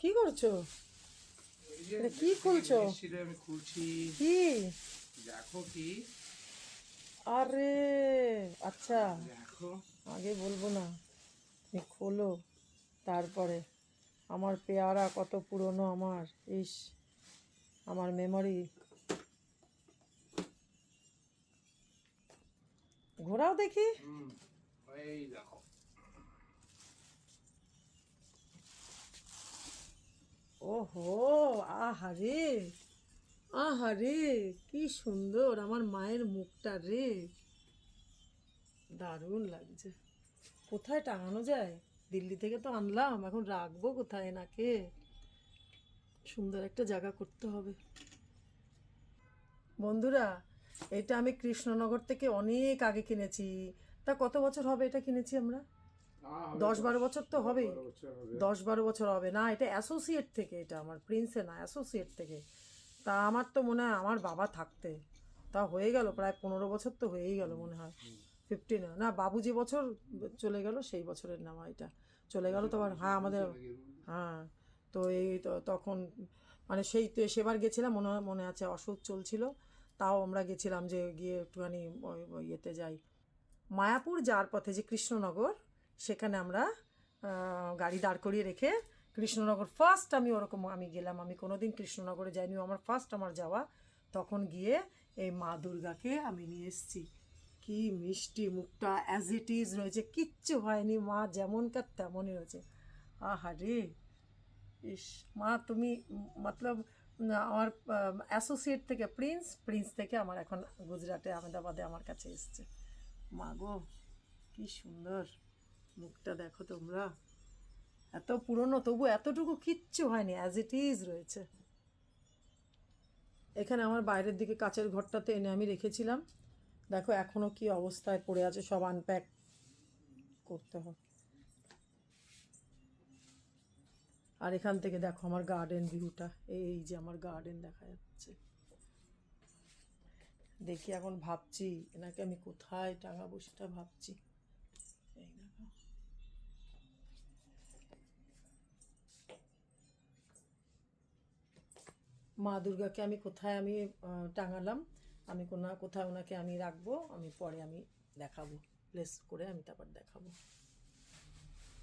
কি করছো? এটা কি খুলছো? আমি খুলছি। কি? দেখো কি। আরে আচ্ছা, দেখো। আগে বলবো না, তুমি খোলো তারপরে। আমার পেয়ারা কত পুরনো আমার, ইস, আমার মেমোরি। ঘোরাও দেখি। এই দেখো। ওহো, আহারে আহারে, কি সুন্দর আমার মায়ের মুখটা রে, দারুণ লাগছে। কোথায় টাঙানো যায়? দিল্লি থেকে তো আনলাম, এখন রাখবো কোথায় এনাকে? সুন্দর একটা জায়গা করতে হবে। বন্ধুরা, এটা আমি কৃষ্ণনগর থেকে অনেক আগে কিনেছি। তা কত বছর হবে এটা কিনেছি আমরা? 10-12 বছর তো হবেই। 10-12 বছর হবে না, এটা অ্যাসোসিয়েট থেকে, এটা আমার প্রিন্সে না, অ্যাসোসিয়েট থেকে। তা আমার তো মনে হয় আমার বাবা থাকতে তা হয়ে গেল প্রায় 15 বছর তো হয়েই গেল মনে হয়। 15 না, বাবু যে বছর চলে গেল সেই বছরের নেওয়া এটা। চলে গেল তো আবার, হ্যাঁ আমাদের, হ্যাঁ। তো এই তো তখন মানে সেই তো সেবার গেছিলাম, মনে আছে অসুখ চলছিল। তাও আমরা গেছিলাম যে গিয়ে একটুখানি ওই ইয়েতে যাই, মায়াপুর যাওয়ার পথে যে কৃষ্ণনগর, সেখানে আমরা গাড়ি দাঁড় করিয়ে রেখে কৃষ্ণনগর ফার্স্ট আমি ওরকম আমি গেলাম। আমি কোনো দিন কৃষ্ণনগরে যাইনি, আমার ফার্স্ট আমার যাওয়া। তখন গিয়ে এই মা দুর্গাকে আমি নিয়ে এসেছি। কি মিষ্টি, মুখটা অ্যাজ ইট ইজ রয়েছে, কিচ্ছু হয়নি, মা যেমনকার তেমনই রয়েছে। আহা রে, ইস, মা তুমি মতলব আমার অ্যাসোসিয়েট থেকে প্রিন্স, প্রিন্স থেকে আমার এখন গুজরাটে আহমেদাবাদে আমার কাছে এসছে। মা গো, কি সুন্দর মুখটা দেখো তোমরা, এত পুরনো তবু এতটুকু কিচ্ছু হয়নি, অ্যাজ ইট ইজ রয়েছে। এখানে আমার বাইরের দিকে কাচের ঘরটাতে এনে আমি রেখেছিলাম, দেখো এখনো কি অবস্থায় পড়ে আছে, সব আনপ্যাক করতে হবে। আর এখান থেকে দেখো আমার গার্ডেন ভিউটা, এই যে আমার গার্ডেন দেখা যাচ্ছে। দেখি এখন ভাবছি এনাকে আমি কোথায় টাঙাবো, সেটা ভাবছি। এই দেখো, মা দুর্গাকে আমি কোথায় আমি টাঙালাম, আমি কোথায় ওনাকে আমি রাখবো, আমি পরে আমি দেখাবো, প্লেস করে আমি তারপর দেখাবো।